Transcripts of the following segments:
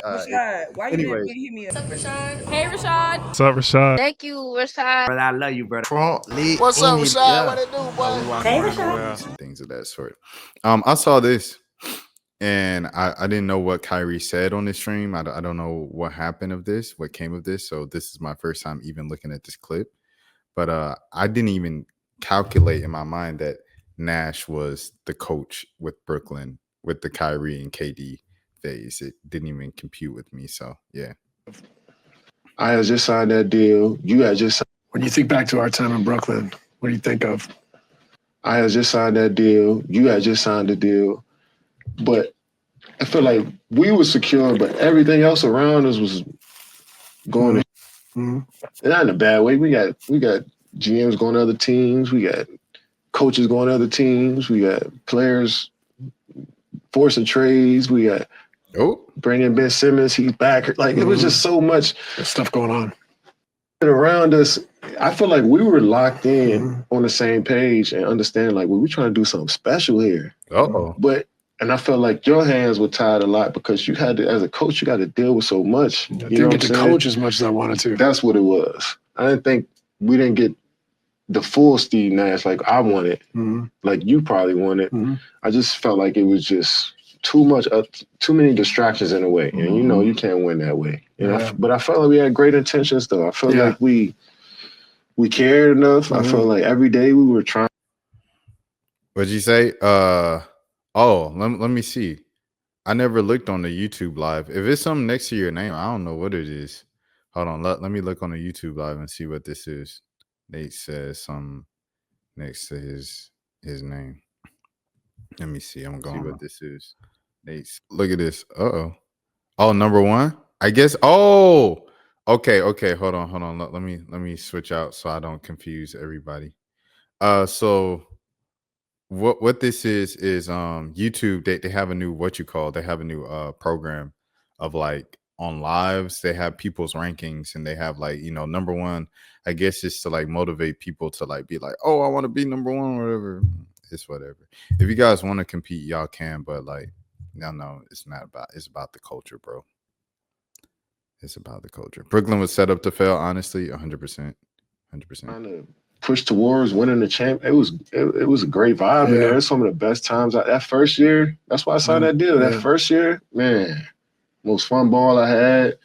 Rashad, why you didn't Anyways, hit me up? What's up, Rashad? Hey, Rashad. What's up, Rashad? Thank you, Rashad. brother, I love you, brother. Trump, lit, What's up, Rashad? yeah. What it do, boy? We walk Hey, around Rashad. movies and things of that sort. I saw this, and I didn't know what Kyrie said on this stream. I don't know what happened of this, what came of this. So this is my first time even looking at this clip. But I didn't even calculate in my mind that Nash was the coach with Brooklyn with the Kyrie and KD phase. It didn't even compute with me. So yeah. I had just signed that deal. You had just. When you think back to our time in Brooklyn, what do you think of? I had just signed that deal. You had just signed the deal. But I feel like we were secure, but everything else around us was going to, and not in a bad way. We got GMs going to other teams. We got coaches going to other teams. We got players forcing trades. We got bringing Ben Simmons. He's back. Like it was just so much stuff going on around us. I feel like we were locked in on the same page and understand like we're trying to do something special here. And I felt like your hands were tied a lot because you had to, as a coach, you got to deal with so much. I didn't get to coach as much as I wanted to. That's what it was. I didn't think we didn't get the full Steve Nash like I wanted, like you probably wanted. I just felt like it was just too much, too many distractions in a way. And you know, you can't win that way. But I felt like we had great intentions though. I felt like we cared enough. I felt like every day we were trying. What'd you say? Let me see. I never looked on the YouTube live. If it's something next to your name, I don't know what it is. Hold on. Let me look on the YouTube live and see what this is. Nate says something next to his name. Let me see. I'm going to see what this is. Nate, look at this. Oh, number one? I guess. Oh, okay. Hold on. Let me switch out so I don't confuse everybody. So what this is YouTube, they have a new they have a new program of like on lives. They have people's rankings and they have like, you know, number one, I guess it's to like motivate people to like be like, oh, I want to be number one, whatever. It's whatever. If you guys want to compete, y'all can, but like no, it's not about, it's about the culture, bro. It's about the culture. Brooklyn was set up to fail, honestly, 100%. 100%. Push towards winning the champ. It was a great vibe in there. It's some of the best times. That first year, that's why I signed that deal. That first year, man, most fun ball I had.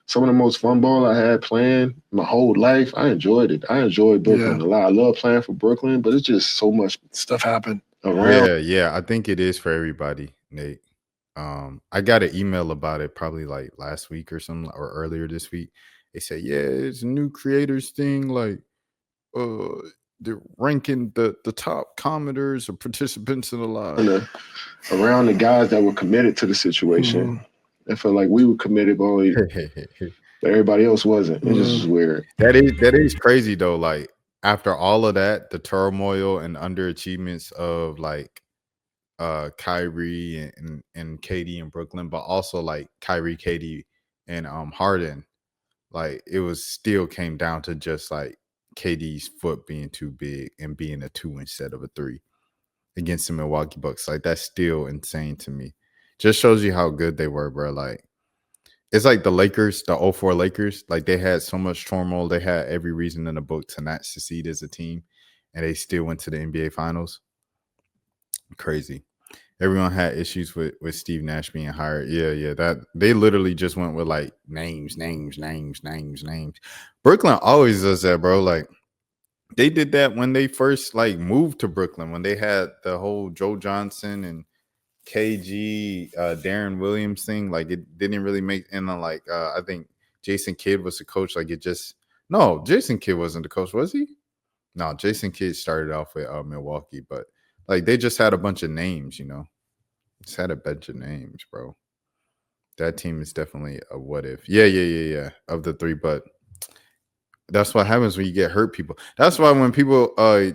Some of the most fun ball I had playing my whole life. I enjoyed it. I enjoyed Brooklyn a lot. I love playing for Brooklyn, but it's just so much stuff happened around. Yeah. I think it is for everybody, Nate. I got an email about it probably like last week or something, or earlier this week. They said, yeah, it's a new creators thing, like they're ranking the top commenters or participants in the live. Around the guys that were committed to the situation. I felt like we were committed, but everybody else wasn't. It just was weird. That is crazy though. Like after all of that, the turmoil and underachievements of like Kyrie and KD in Brooklyn, but also like Kyrie, KD, and Harden, like it was still came down to just like KD's foot being too big and being a 2 instead of a 3 against the Milwaukee Bucks. Like that's still insane to me. Just shows you how good they were, bro. Like it's like the Lakers, the 04 Lakers, like they had so much turmoil. They had every reason in the book to not succeed as a team, and they still went to the NBA Finals. Crazy. Everyone had issues with Steve Nash being hired. Yeah. That they literally just went with like names. Brooklyn always does that, bro. Like they did that when they first like moved to Brooklyn, when they had the whole Joe Johnson and KG, Darren Williams thing. Like it didn't really make, and then like I think Jason Kidd was the coach. Like Jason Kidd wasn't the coach, was he? No, Jason Kidd started off with Milwaukee, but like they just had a bunch of names, you know. Just had a bunch of names, bro. That team is definitely a what if. Yeah. Of the three, but that's what happens when you get hurt people. That's why when people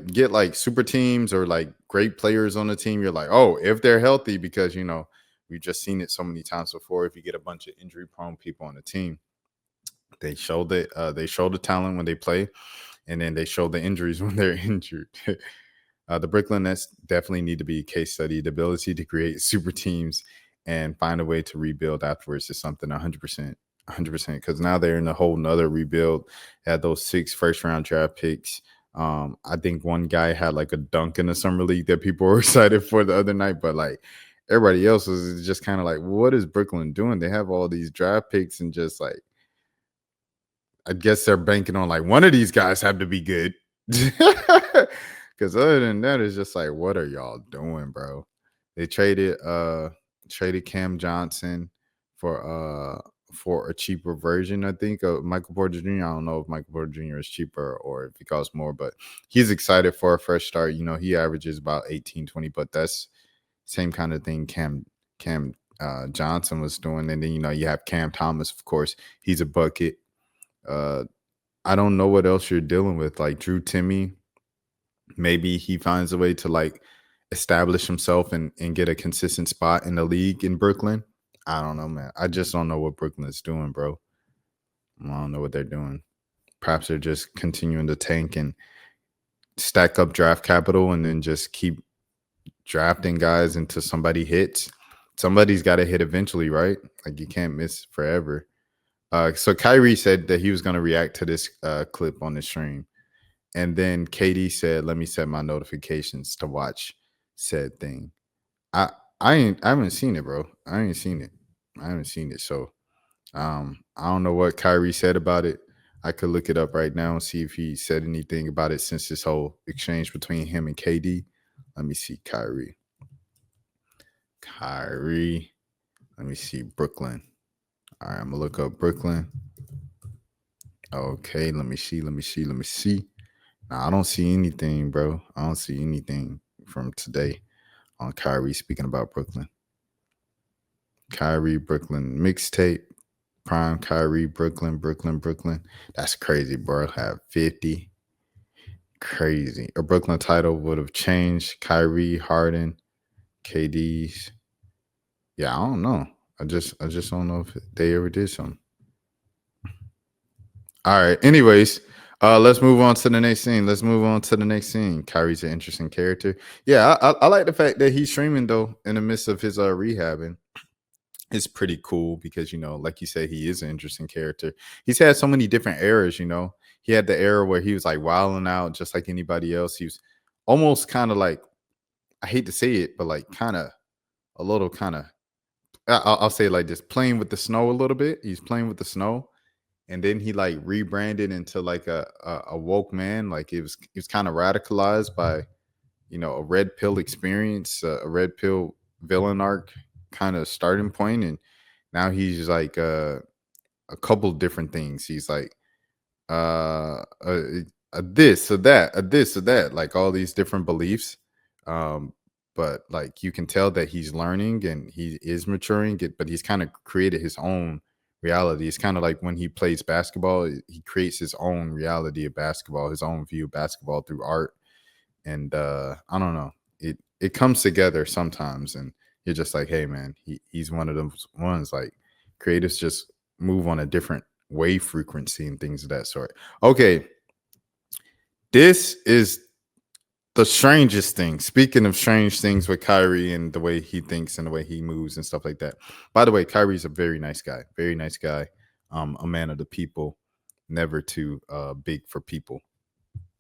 get like super teams or like great players on the team, you're like, oh, if they're healthy, because you know, we've just seen it so many times before. If you get a bunch of injury prone people on the team, they show the talent when they play, and then they show the injuries when they're injured. The Brooklyn Nets definitely need to be a case study. The ability to create super teams and find a way to rebuild afterwards is something 100%. 100%, because now they're in a whole nother rebuild. They had those 6 first-round draft picks. I think one guy had like a dunk in the summer league that people were excited for the other night, but like everybody else was just kind of like, what is Brooklyn doing? They have all these draft picks and just like, I guess they're banking on like one of these guys have to be good. Because other than that, it's just like, what are y'all doing, bro? They traded Cam Johnson for a cheaper version, I think, of Michael Porter Jr. I don't know if Michael Porter Jr. is cheaper or if he costs more, but he's excited for a fresh start. You know, he averages about 18, 20, but that's same kind of thing Cam Johnson was doing. And then, you know, you have Cam Thomas, of course. He's a bucket. I don't know what else you're dealing with. Like Drew Timme, maybe he finds a way to like establish himself and get a consistent spot in the league in Brooklyn. I don't know, man. I just don't know what Brooklyn is doing, bro. I don't know what they're doing. Perhaps they're just continuing to tank and stack up draft capital and then just keep drafting guys until somebody hits. Somebody's got to hit eventually, right? Like you can't miss forever. So Kyrie said that he was going to react to this clip on the stream. And then KD said, let me set my notifications to watch said thing. I haven't seen it, bro. I haven't seen it. So I don't know what Kyrie said about it. I could look it up right now and see if he said anything about it since this whole exchange between him and KD. Let me see Kyrie. Let me see Brooklyn. All right, I'm gonna look up Brooklyn. Okay, let me see. Nah, I don't see anything, bro. I don't see anything from today on Kyrie speaking about Brooklyn. Kyrie, Brooklyn mixtape. Prime Kyrie, Brooklyn. That's crazy, bro. Have 50. Crazy. A Brooklyn title would have changed Kyrie, Harden, KD's. Yeah, I don't know. I just don't know if they ever did something. All right. Anyways, let's move on to the next scene. Kyrie's an interesting character. Yeah, I like the fact that he's streaming though in the midst of his rehabbing. It's pretty cool because, you know, like you said, he is an interesting character. He's had so many different eras, you know. He had the era where he was like wilding out just like anybody else. He was almost kind of like, I hate to say it, but like kind of a little kind of, I'll say it like this, playing with the snow a little bit. He's playing with the snow. And then he like rebranded into like a woke man. Like he was kind of radicalized by, you know, a red pill experience, a red pill villain arc kind of starting point. And now he's like a couple different things. He's like a this or that, like all these different beliefs. But like you can tell that he's learning and he is maturing it, but he's kind of created his own reality. It's kind of like when he plays basketball, he creates his own reality of basketball, his own view of basketball through art. And I don't know, it comes together sometimes and you're just like, hey man, he's one of those ones. Like creatives just move on a different wave frequency and things of that sort. Okay, this is the strangest thing. Speaking of strange things with Kyrie and the way he thinks and the way he moves and stuff like that. By the way, Kyrie's a very nice guy. A man of the people, never too big for people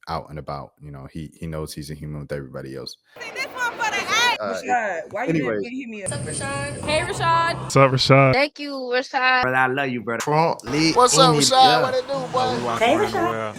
out and about. You know, he knows he's a human with everybody else. Rashad, why you anyways. didn't hit me up? What's up, Rashad? Hey, Rashad. What's up, Rashad? Thank you, Rashad. Brother, I love you, brother. What's up, Rashad? What it do, boy? Hey, Rashad.